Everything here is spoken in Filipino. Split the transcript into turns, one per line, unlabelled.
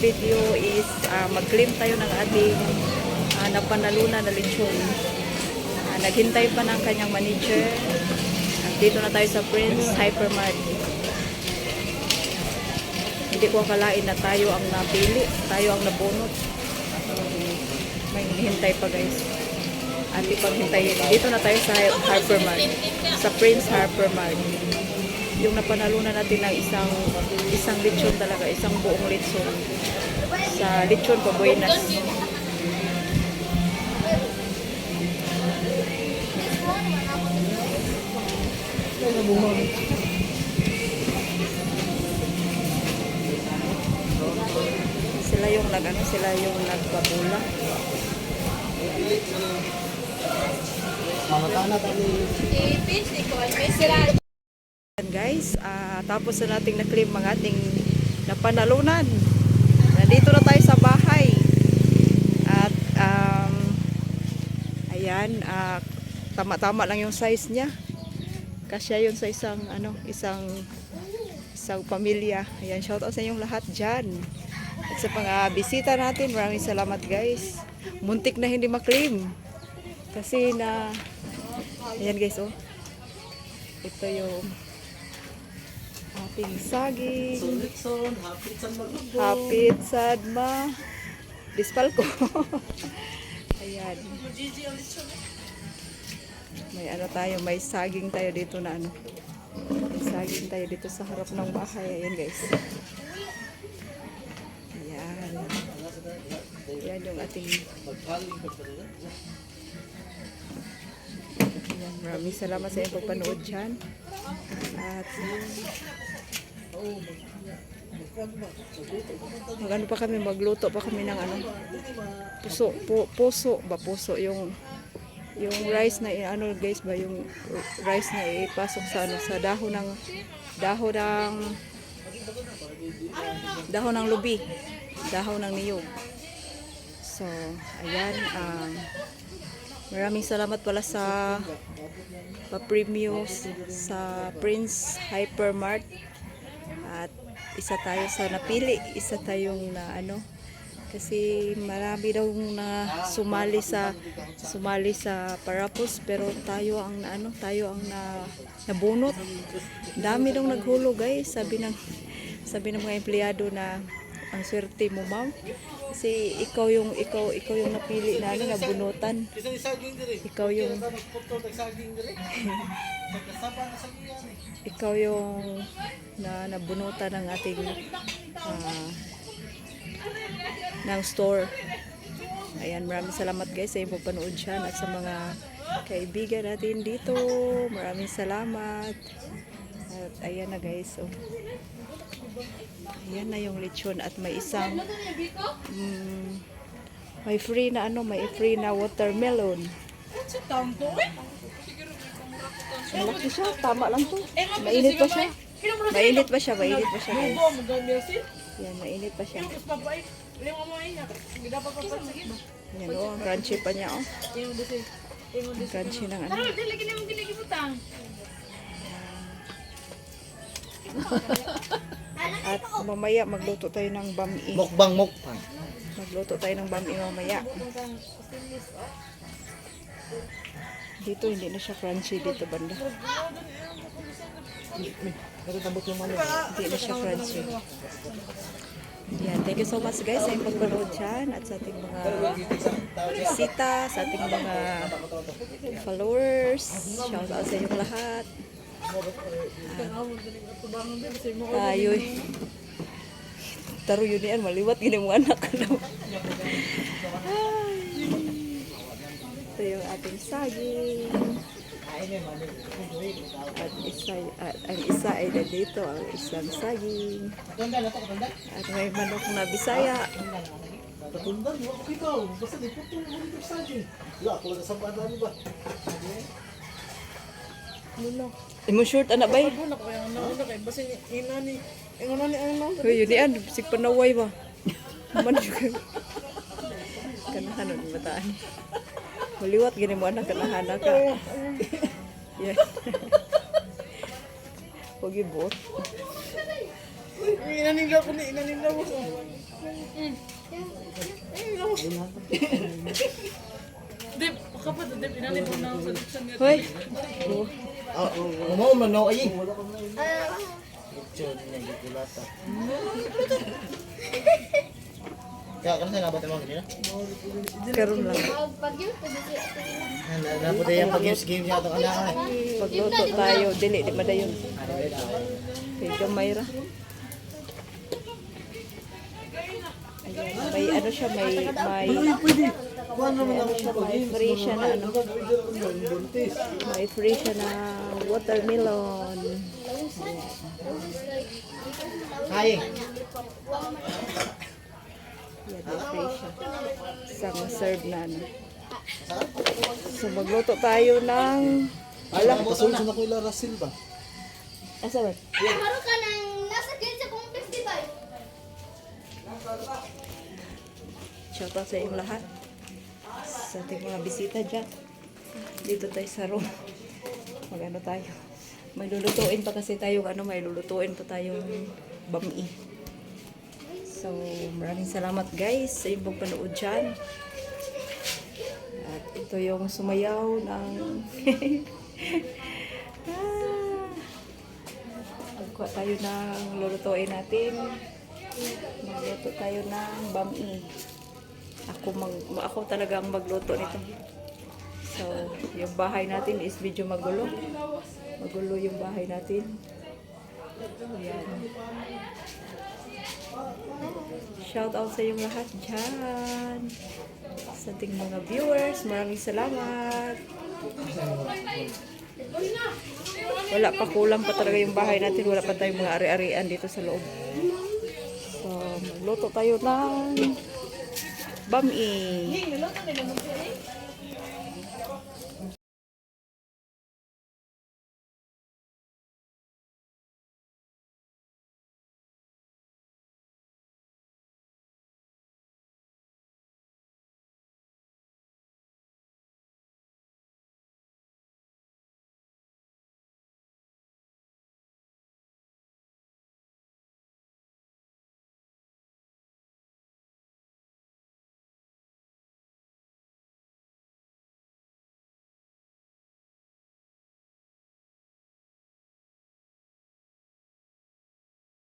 video is mag-claim tayo ng ating napanalunan na lechon. Naghintay pa ng kanyang manager. Dito na tayo sa Prince Hypermart. Hindi ko akalain na tayo ang napili, tayo ang nabunot. May hinihintay pa guys. At ipaghintayin. Dito na tayo sa Hypermart. Sa Prince Hypermart. Yung napanalunan natin ng isang lechon talaga, isang buong lechon. Sa Lechon Pabuenas. Sila yung nagpabula. Guys, tapos na nating na-claim ang ating napanalunan. Nandito na tayo sa bahay. At ayan, tama-tama lang yung size niya. Kasya yun sa isang pamilya. Ayan, shout out sa inyong lahat dyan. At sa bisita natin, maraming salamat guys. Muntik na hindi maklaim. Kasi ayan guys, oh. Ito yung ating saging. Hapit sadma. Dispal ko. Ayan. May saging tayo dito na May saging tayo dito sa harap ng bahay. Ayan guys. Ayan. Ayan yung ating ayan, maraming salamat sa iyong pagpanood dyan. At magluto pa kami ng puso yung rice na guys ba, yung rice na ipasok sa dahon ng lubi, dahon ng niyog. So ayan, maraming salamat pala sa pa-preview sa Prince Hypermart. At isa tayo sa napili, isa tayong kasi marami daw na sumali sa parapos, pero tayo ang nabunot. Dami daw naghulo guys, sabi ng mga empleyado na ang swerte mo ma'am, kasi ikaw yung napili na nabunutan. Ikaw yung nabunutan ng ating ng store. Ayan, maraming salamat guys sa inyong panood dyan, at sa mga kaibigan natin dito, maraming salamat. At ayan na guys, so ayan na yung lechon, at may isang may free na watermelon. Malaki siya, tama lang to. Mainit pa siya guys. Yan, mainit pa siya. Yan o, ang crunchy pa niya o. Ang crunchy ng At mamaya magluto tayo ng bami.
Mukbang.
Magluto tayo ng bami mamaya. Dito hindi na siya crunchy dito banda. Hindi na siya crunchy. Yan, thank you so much guys sa inyong pagpanood dyan, at sa ating mga bisita, sa ating mga followers. Shout out sa inyong lahat. Tayo'y taro yun yan, maliwat gini mo anak. Ito yung ating saging. At ang isa ay dito, ang isang saging. At may manok na Bisaya. Imo short anak bay? Hoy, yun yan, bisig panaway ba? Man juga. Kanahan ng bataan. Maliwat gini mo anak, kanahan ka. Yan. Huwag ibot.
Inaninda ko ni inaninda mo.
Dip, kapag dip, inanin mo na ako sa lutsan nga.
Hoy. Oh.
Mo man no ay. Lechon niya gigulata. Kaya kan sa nabot mo ganina.
Karon lang.
Nabot yung pag-games niya ato kana.
Pagluto tayo, dili di madayon. Kay gamay ra. Ayan, may ano siya, may free siya na ano. May free siya na watermelon.
Hay.
Yan, may free siya. Isang serve na ano. So magluto tayo ng
Alam mo sa ko ila Rasil ba?
asa ba?
Maro ka nang nasa sa kong festival.
Shout out sa inyong lahat. Sa ating mga bisita dyan. Dito tayo sa room. Mag-ano tayo. May lulutuin pa kasi tayo, may lulutuin pa tayong bami. So, maraming salamat guys sa inyong panood dyan. At ito yung sumayaw ng... Magkuha tayo ng lulutuin natin. Magluto tayo ng bami. Ako talaga ang magluto nito. So, yung bahay natin is medyo magulo. Magulo yung bahay natin. Ayan. Shout out sa yung lahat dyan. Sa ating mga viewers, maraming salamat. Wala pa, kulang pa talaga yung bahay natin. Wala pa tayong mga ari-arian dito sa loob. So, magluto tayo ng bami.